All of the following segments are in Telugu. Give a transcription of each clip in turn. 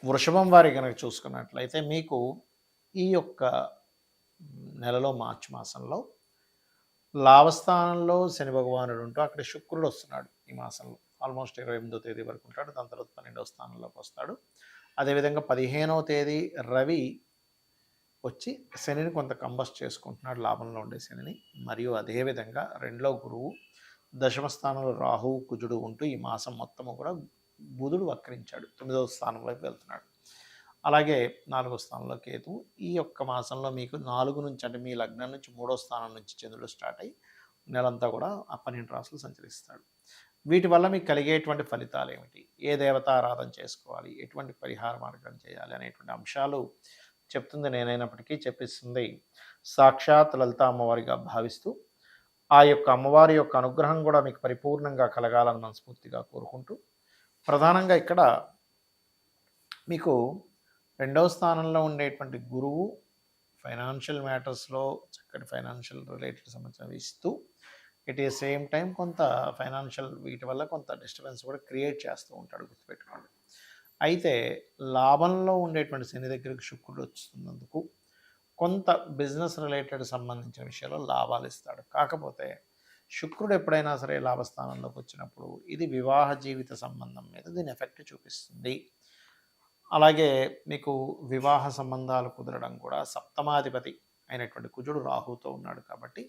వృషభం వారి గనక చూసుకున్నట్లయితే మీకు ఈ యొక్క నెలలో మార్చి మాసంలో లాభస్థానంలో శని భగవానుడు ఉంటూ అక్కడ శుక్రుడు వస్తున్నాడు ఈ మాసంలో. ఆల్మోస్ట్ 28వ తేదీ వరకు ఉంటాడు. దాని తర్వాత 12వ స్థానంలోకి వస్తాడు. అదేవిధంగా 15వ తేదీ రవి వచ్చి శనిని కొంత కంబస్ట్ చేసుకుంటున్నాడు, లాభంలో ఉండే శనిని. మరియు అదేవిధంగా 2లో గురువు, దశమ స్థానంలో రాహువు కుజుడు ఉంటూ ఈ మాసం మొత్తము కూడా బుధుడు వక్రించాడు, 9వ స్థానం వైపు వెళ్తున్నాడు. అలాగే 4వ స్థానంలో కేతువు. ఈ యొక్క మాసంలో మీకు 4 నుంచి అంటే మీ లగ్నం నుంచి 3వ స్థానం నుంచి చంద్రుడు స్టార్ట్ అయ్యి నెలంతా కూడా ఆ 12 రాశులు సంచరిస్తాడు. వీటి వల్ల మీకు కలిగేటువంటి ఫలితాలు ఏమిటి, ఏ దేవత ఆరాధన చేసుకోవాలి, ఎటువంటి పరిహార మార్గం చేయాలి అనేటువంటి అంశాలు చెప్తుంది నేనైనప్పటికీ చెప్పిస్తుంది సాక్షాత్ లలిత అమ్మవారిగా భావిస్తూ ఆ యొక్క అమ్మవారి యొక్క అనుగ్రహం కూడా మీకు పరిపూర్ణంగా కలగాలని మనస్ఫూర్తిగా కోరుకుంటూ, ప్రధానంగా ఇక్కడ మీకు 2వ స్థానంలో ఉండేటువంటి గురువు ఫైనాన్షియల్ మ్యాటర్స్లో చక్కటి ఫైనాన్షియల్ రిలేటెడ్ సమాచారం ఇస్తూ ఎట్ ఏ సేమ్ టైం కొంత ఫైనాన్షియల్ వీటి వల్ల కొంత డిస్టర్బెన్స్ కూడా క్రియేట్ చేస్తూ ఉంటాడు, గుర్తుపెట్టుకోండి. అయితే లాభంలో ఉండేటువంటి శని దగ్గరికి శుక్రుడు వస్తున్నందుకు కొంత బిజినెస్ రిలేటెడ్ సంబంధించిన విషయాల్లో లాభాలు ఇస్తాడు. కాకపోతే శుక్రుడు ఎప్పుడైనా సరే లాభస్థానంలోకి వచ్చినప్పుడు ఇది వివాహ జీవిత సంబంధం మీద దీని ఎఫెక్ట్ చూపిస్తుంది. అలాగే మీకు వివాహ సంబంధాలు కుదరడం కూడా సప్తమాధిపతి అయినటువంటి కుజుడు రాహుతో ఉన్నాడు కాబట్టి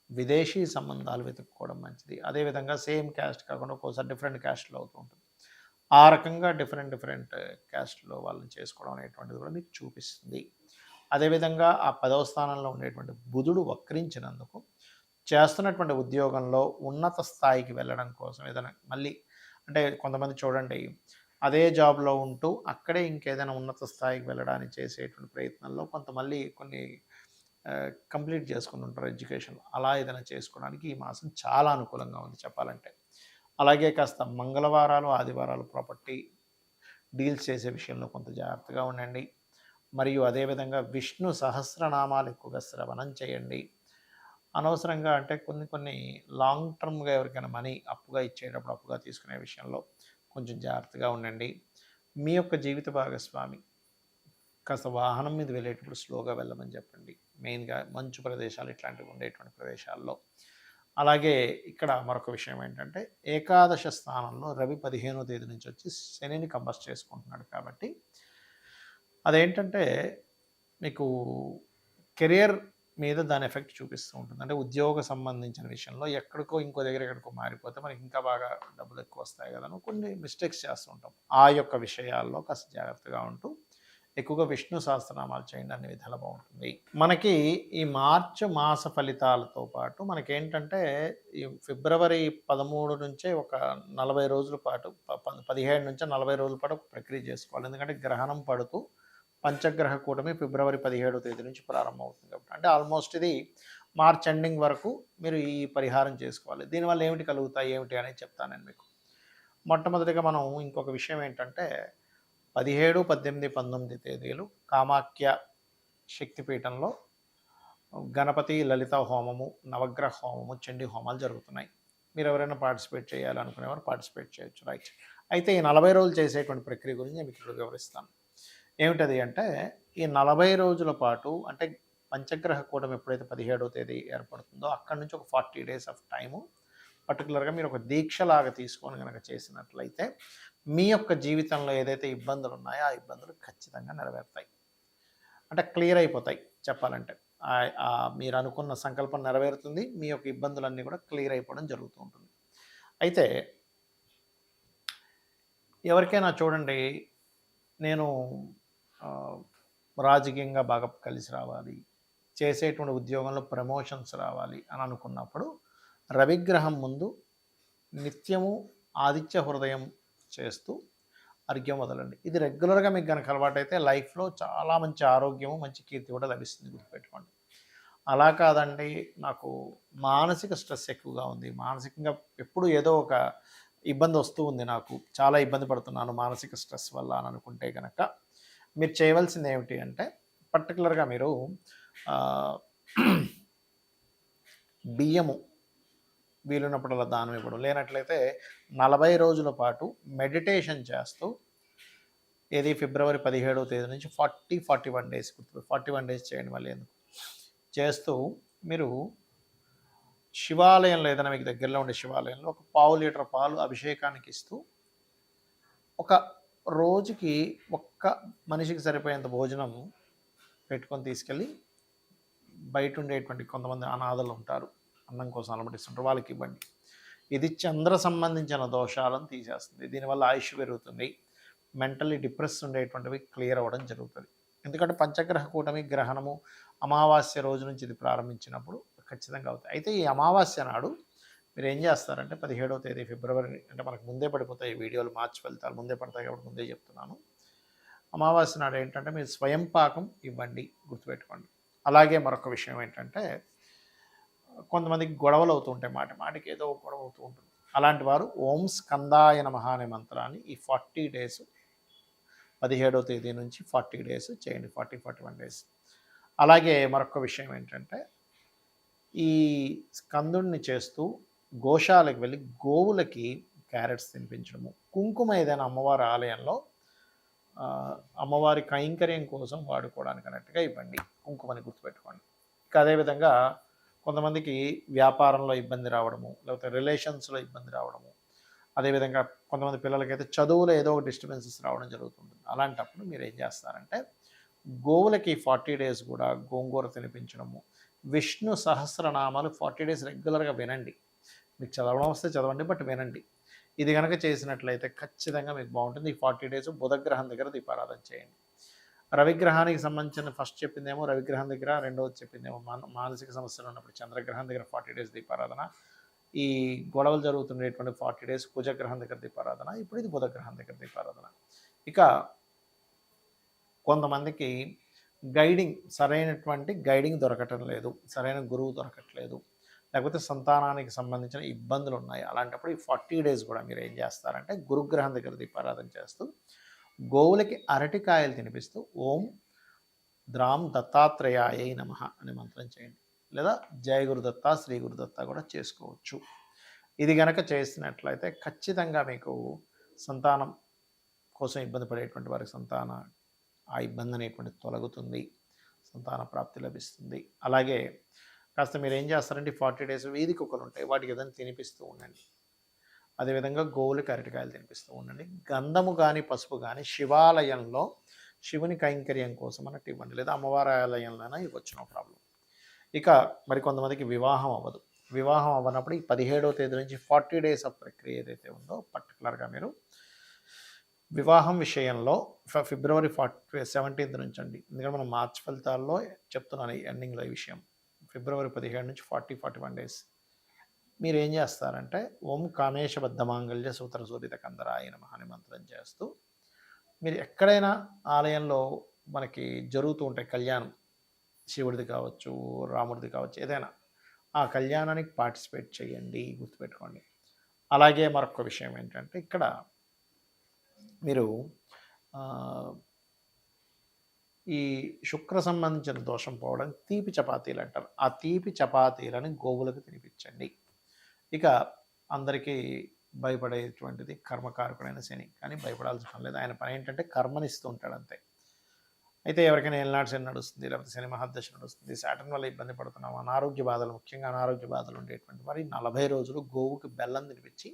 విదేశీ సంబంధాలు వెతుక్కోవడం మంచిది. అదేవిధంగా సేమ్ క్యాస్ట్ కాకుండా ఒక్కోసారి డిఫరెంట్ క్యాస్ట్లో అవుతూ ఉంటుంది. ఆ రకంగా డిఫరెంట్ క్యాస్ట్లో వాళ్ళని చేసుకోవడం అనేటువంటిది కూడా మీకు చూపిస్తుంది. అదేవిధంగా ఆ 10వ స్థానంలో ఉండేటువంటి బుధుడు వక్రించినందుకు చేస్తున్నటువంటి ఉద్యోగంలో ఉన్నత స్థాయికి వెళ్ళడం కోసం ఏదైనా మళ్ళీ అంటే కొంతమంది చూడండి అదే జాబ్లో ఉంటూ అక్కడే ఇంకేదైనా ఉన్నత స్థాయికి వెళ్ళడానికి చేసేటువంటి ప్రయత్నంలో కొంత మళ్ళీ కొన్ని కంప్లీట్ చేసుకుని ఉంటారు ఎడ్యుకేషన్. అలా ఏదైనా చేసుకోవడానికి ఈ మాసం చాలా అనుకూలంగా ఉంది చెప్పాలంటే. అలాగే కాస్త మంగళవారాలు ఆదివారాలు ప్రాపర్టీ డీల్స్ చేసే విషయంలో కొంత జాగ్రత్తగా ఉండండి. మరియు అదేవిధంగా విష్ణు సహస్రనామాలు ఎక్కువగా శ్రవణం చేయండి. అనవసరంగా అంటే కొన్ని లాంగ్ టర్మ్గా ఎవరికైనా మనీ అప్పుగా ఇచ్చేటప్పుడు అప్పుగా తీసుకునే విషయంలో కొంచెం జాగ్రత్తగా ఉండండి. మీ యొక్క జీవిత భాగస్వామి కాస్త వాహనం మీద వెళ్ళేటప్పుడు స్లోగా వెళ్ళమని చెప్పండి, మెయిన్గా మంచు ప్రదేశాలు ఇట్లాంటివి ఉండేటువంటి ప్రదేశాల్లో. అలాగే ఇక్కడ మరొక విషయం ఏంటంటే ఏకాదశ స్థానంలో రవి 15వ తేదీ నుంచి వచ్చి శనిని కంబస్ట్ చేసుకుంటున్నాడు కాబట్టి అదేంటంటే మీకు కెరియర్ మీద దాని ఎఫెక్ట్ చూపిస్తూ ఉంటుంది. అంటే ఉద్యోగ సంబంధించిన విషయంలో ఎక్కడికో ఇంకో దగ్గర ఎక్కడికో మారిపోతే మనకి ఇంకా బాగా డబ్బులు ఎక్కువ వస్తాయి కదా, కొన్ని మిస్టేక్స్ చేస్తూ ఉంటాం. ఆ యొక్క విషయాల్లో కాస్త జాగ్రత్తగా ఉంటూ ఎక్కువగా విష్ణు సహస్రనామాలు చేయండి, అన్ని విధాలు బాగుంటుంది. మనకి ఈ మార్చి మాస ఫలితాలతో పాటు మనకేంటంటే ఈ ఫిబ్రవరి 13 నుంచే ఒక 40 రోజుల పాటు 17 నుంచి 40 రోజుల పాటు ప్రక్రియ చేసుకోవాలి. ఎందుకంటే గ్రహణం పడుతూ పంచగ్రహ కూటమి ఫిబ్రవరి 17వ తేదీ నుంచి ప్రారంభమవుతుంది కాబట్టి అంటే ఆల్మోస్ట్ ఇది మార్చ్ ఎండింగ్ వరకు మీరు ఈ పరిహారం చేసుకోవాలి. దీనివల్ల ఏమిటి కలుగుతాయి ఏమిటి అనేది చెప్తాను నేను మీకు. మొట్టమొదటిగా మనం ఇంకొక విషయం ఏంటంటే 17, 18, 19 తేదీలు కామాఖ్య శక్తిపీఠంలో గణపతి లలిత హోమము, నవగ్రహ హోమము, చండీ హోమాలు జరుగుతున్నాయి. మీరు ఎవరైనా పార్టిసిపేట్ చేయాలనుకునేవారు పార్టిసిపేట్ చేయొచ్చు, రైట్. అయితే ఈ 40 రోజులు చేసేటువంటి ప్రక్రియ గురించి నేను మీకు ఇప్పుడు వివరిస్తాను. ఏమిటది అంటే ఈ 40 రోజుల పాటు అంటే పంచగ్రహ కూటమి ఎప్పుడైతే 17వ తేదీ ఏర్పడుతుందో అక్కడి నుంచి ఒక 40 డేస్ ఆఫ్ టైము పర్టికులర్గా మీరు ఒక దీక్షలాగా తీసుకొని కనుక చేసినట్లయితే మీ యొక్క జీవితంలో ఏదైతే ఇబ్బందులు ఉన్నాయో ఆ ఇబ్బందులు ఖచ్చితంగా నెరవేరుతాయి, అంటే క్లియర్ అయిపోతాయి చెప్పాలంటే. మీరు అనుకున్న సంకల్పం నెరవేరుతుంది, మీ యొక్క ఇబ్బందులన్నీ కూడా క్లియర్ అయిపోవడం జరుగుతూ ఉంటుంది. అయితే ఎవరికైనా చూడండి నేను రాజకీయంగా బాగా కలిసి రావాలి, చేసేటువంటి ఉద్యోగంలో ప్రమోషన్స్ రావాలి అని అనుకున్నప్పుడు రవిగ్రహం ముందు నిత్యము ఆదిత్య హృదయం చేస్తూ అర్ఘ్యం వదలండి. ఇది రెగ్యులర్గా మీకు కనుక అలవాటైతే లైఫ్లో చాలా మంచి ఆరోగ్యము మంచి కీర్తి కూడా లభిస్తుంది, గుర్తుపెట్టుకోండి. అలా కాదండి నాకు మానసిక స్ట్రెస్ ఎక్కువగా ఉంది, మానసికంగా ఎప్పుడు ఏదో ఒక ఇబ్బంది వస్తూ ఉంది, నాకు చాలా ఇబ్బంది పడుతున్నాను మానసిక స్ట్రెస్ వల్ల అని అనుకుంటే కనుక మీరు చేయవలసింది ఏమిటి అంటే పర్టికులర్గా మీరు బియ్యము వీలున్నప్పుడల్లా దానం ఇవ్వడం, లేనట్లయితే 40 రోజుల పాటు మెడిటేషన్ చేస్తూ ఏది ఫిబ్రవరి 17వ తేదీ నుంచి 41 డేస్, 41 డేస్ చేయండి. మళ్ళీ ఎందుకు చేస్తూ మీరు శివాలయంలో ఏదైనా మీకు దగ్గరలో ఉండే శివాలయంలో ఒక పావు లీటర్ పాలు అభిషేకానికి ఇస్తూ ఒక రోజుకి ఒక్క మనిషికి సరిపోయేంత భోజనం పెట్టుకొని తీసుకెళ్ళి బయట ఉండేటువంటి కొంతమంది అనాథలు ఉంటారు, అన్నం కోసం అలమటిస్తుంటారు, వాళ్ళకి ఇవ్వండి. ఇది చంద్ర సంబంధించిన దోషాలను తీసేస్తుంది. దీనివల్ల ఆయుష్ పెరుగుతుంది, మెంటల్లీ డిప్రెస్ ఉండేటువంటివి క్లియర్ అవ్వడం జరుగుతుంది. ఎందుకంటే పంచగ్రహ కూటమి గ్రహణము అమావాస్య రోజు నుంచి ఇది ప్రారంభించినప్పుడు ఖచ్చితంగా అవుతాయి. అయితే ఈ అమావాస్య నాడు మీరు ఏం చేస్తారంటే 17వ తేదీ ఫిబ్రవరి, అంటే మనకు ముందే పడిపోతాయి ఈ వీడియోలు, మార్చి ఫలితాలు ముందే పడతాయి కాబట్టి ముందే చెప్తున్నాను. అమావాస్య నాడు ఏంటంటే మీరు స్వయం పాకం ఇవ్వండి, గుర్తుపెట్టుకోండి. అలాగే మరొక విషయం ఏంటంటే కొంతమందికి గొడవలు అవుతూ ఉంటాయి, మాటికి ఏదో గొడవ అవుతూ ఉంటుంది. అలాంటి వారు ఓం స్కందాయ నమః అనే మంత్రాన్ని ఈ 40 డేస్ 17వ తేదీ నుంచి 40 డేస్ చేయండి, 41 డేస్. అలాగే మరొక విషయం ఏంటంటే ఈ స్కందుడిని చేస్తూ గోశాలకు వెళ్ళి గోవులకి క్యారెట్స్ తినిపించడము, కుంకుమ ఏదైనా అమ్మవారి ఆలయంలో అమ్మవారి కైంకర్యం కోసం వాడుకోవడానికి అన్నట్టుగా ఇవ్వండి, కుంకుమని గుర్తుపెట్టుకోండి. ఇక అదేవిధంగా కొంతమందికి వ్యాపారంలో ఇబ్బంది రావడము, లేకపోతే రిలేషన్స్లో ఇబ్బంది రావడము, అదేవిధంగా కొంతమంది పిల్లలకైతే చదువులో ఏదో ఒక డిస్టర్బెన్సెస్ రావడం జరుగుతుంటుంది. అలాంటప్పుడు మీరు ఏం చేస్తారంటే గోవులకి 40 డేస్ కూడా గోంగూర తినిపించడము, విష్ణు సహస్రనామాలు 40 డేస్ రెగ్యులర్గా వినండి. మీకు చదవడం వస్తే చదవండి, బట్ వినండి. ఇది కనుక చేసినట్లయితే ఖచ్చితంగా మీకు బాగుంటుంది. ఈ 40 డేస్ బుధగ్రహం దగ్గర దీపారాధన చేయండి. రవిగ్రహానికి సంబంధించిన ఫస్ట్ చెప్పిందేమో రవిగ్రహం దగ్గర, రెండవది చెప్పిందేమో మానసిక సమస్యలు ఉన్నప్పుడు చంద్రగ్రహం దగ్గర 40 డేస్ దీపారాధన, ఈ గొడవలు జరుగుతుండేటువంటి 40 డేస్ కుజగ్రహం దగ్గర దీపారాధన, ఇప్పుడు ఇది బుధగ్రహం దగ్గర దీపారాధన. ఇక కొంతమందికి సరైనటువంటి గైడింగ్ దొరకటం లేదు, సరైన గురువు దొరకట్లేదు, లేకపోతే సంతానానికి సంబంధించిన ఇబ్బందులు ఉన్నాయి. అలాంటప్పుడు ఈ 40 డేస్ కూడా మీరు ఏం చేస్తారంటే గురుగ్రహం దగ్గర దీపారాధన చేస్తూ గోవులకి అరటికాయలు తినిపిస్తూ ఓం ద్రాం దత్తాత్రేయాయ నమః అనే మంత్రం చేయండి, లేదా జయ గురుదత్త శ్రీ గురుదత్త కూడా చేసుకోవచ్చు. ఇది కనుక చేసినట్లయితే ఖచ్చితంగా మీకు సంతానం కోసం ఇబ్బంది పడేటువంటి వారికి ఆ ఇబ్బంది అనేటువంటి తొలగుతుంది, సంతాన ప్రాప్తి లభిస్తుంది. అలాగే కాస్త మీరు ఏం చేస్తారంటే 40 డేస్ వీధి కుక్కలు ఉంటాయి, వాటికి ఏదైనా తినిపిస్తూ ఉండండి. అదేవిధంగా గోవులకి అరటికాయలు తినిపిస్తూ ఉండండి. గంధము కానీ పసుపు కానీ శివాలయంలో శివుని కైంకర్యం కోసం అన్నట్టు ఇవ్వండి, లేదా అమ్మవారి ఆలయంలోనైనా ఇవ్వచ్చు, నో ప్రాబ్లం. ఇక మరి కొంతమందికి వివాహం అవ్వదు. వివాహం అవ్వనప్పుడు ఈ 17వ తేదీ నుంచి 40 డేస్ ఆఫ్ ప్రక్రియ ఏదైతే ఉందో పర్టికులర్గా మీరు వివాహం విషయంలో ఫిబ్రవరి 17th నుంచి అండి, ఎందుకంటే మనం మార్చి ఫలితాల్లో చెప్తున్నాను ఈ ఎండింగ్లో ఈ విషయం. ఫిబ్రవరి 17 నుంచి 41 డేస్ మీరు ఏం చేస్తారంటే ఓం కామేశబద్ధ మాంగళ్య సూత్ర సూరిత కందరాయ నమః అనే మంత్రం చేస్తూ మీరు ఎక్కడైనా ఆలయంలో మనకి జరుగుతూ ఉంటాయి కళ్యాణం, శివుడిది కావచ్చు, రాముడిది కావచ్చు, ఏదైనా ఆ కళ్యాణానికి పార్టిసిపేట్ చేయండి, గుర్తుపెట్టుకోండి. అలాగే మరొక విషయం ఏంటంటే ఇక్కడ మీరు ఈ శుక్ర సంబంధించిన దోషం పోవడం తీపి చపాతీలు అంటారు, ఆ తీపి చపాతీలను గోవులకు తినిపించండి. ఇక అందరికీ భయపడేటువంటిది కర్మకారకుడైన శని, కానీ భయపడాల్సిన పని లేదు. ఆయన పని ఏంటంటే కర్మనిస్తూ ఉంటాడు అంతే. అయితే ఎవరికైనా ఏళ్ళనాడు శని నడుస్తుంది, లేకపోతే శని మహాదశ నడుస్తుంది, సాటర్న్ వల్ల ఇబ్బంది పడుతున్నాం, అనారోగ్య బాధలు, ముఖ్యంగా అనారోగ్య బాధలు ఉండేటువంటి మరి 40 రోజులు గోవుకి బెల్లం తినిపించి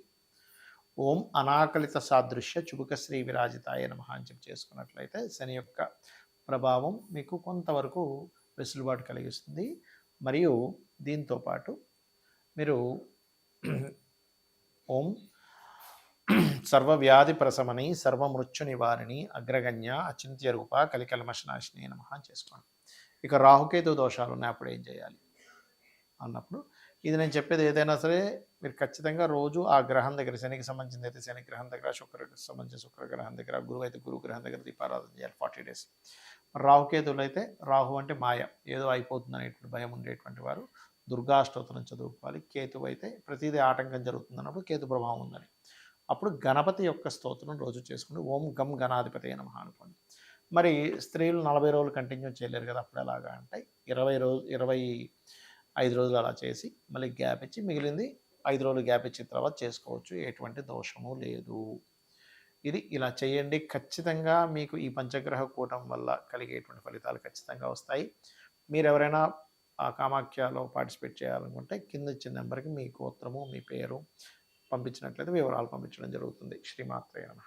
ఓం అనాకలిత సాదృశ్య చుబుక శ్రీ విరాజితాయ నమః అని చెప్పి చేసుకున్నట్లయితే శని యొక్క ప్రభావం మీకు కొంతవరకు వెసులుబాటు కలిగిస్తుంది. మరియు దీంతోపాటు మీరు ఓం సర్వవ్యాధి ప్రశమని సర్వమృత్యు నివారిణి అగ్రగణ్య అచింత్య రూప కలికల్మషనాశిని నమః చేసుకోండి. ఇక రాహుకేతు దోషాలు ఉన్నాయి, అప్పుడు ఏం చేయాలి అన్నప్పుడు ఇది నేను చెప్పేది ఏదైనా సరే మీరు ఖచ్చితంగా రోజు ఆ గ్రహం దగ్గర, శనికి సంబంధించింది అయితే శని గ్రహం దగ్గర, శుక్రకి సంబంధించిన శుక్రగ్రహం దగ్గర, గురువు అయితే గురు గ్రహం దగ్గర దీపారాధన చేయాలి 40 డేస్. రాహుకేతువులు అయితే రాహు అంటే మాయ, ఏదో అయిపోతుంది అనేటువంటి భయం ఉండేటువంటి వారు దుర్గాష్టోత్తరం చదువుకోవాలి. కేతువు అయితే ప్రతిదీ ఆటంకం జరుగుతుంది అన్నప్పుడు కేతు ప్రభావం ఉందని, అప్పుడు గణపతి యొక్క స్తోత్రం రోజు చేసుకుని ఓం గం గణాధిపతి నమః అనుకోండి. మరి స్త్రీలు 40 రోజులు కంటిన్యూ చేయలేరు కదా, అప్పుడు ఎలాగా అంటే 25 రోజులు అలా చేసి మళ్ళీ గ్యాప్ ఇచ్చి మిగిలింది 5 రోజులు గ్యాప్ ఇచ్చిన తర్వాత చేసుకోవచ్చు, ఎటువంటి దోషము లేదు. ఇది ఇలా చేయండి. ఖచ్చితంగా మీకు ఈ పంచగ్రహ కూటం వల్ల కలిగేటువంటి ఫలితాలు ఖచ్చితంగా వస్తాయి. మీరెవరైనా కామాఖ్యలో పార్టిసిపేట్ చేయాలనుకుంటే కింద ఇచ్చిన నెంబర్‌కి మీ గోత్రము, మీ పేరు పంపించినట్లయితే వివరాలు పంపించడం జరుగుతుంది. శ్రీమాత్రే నమః.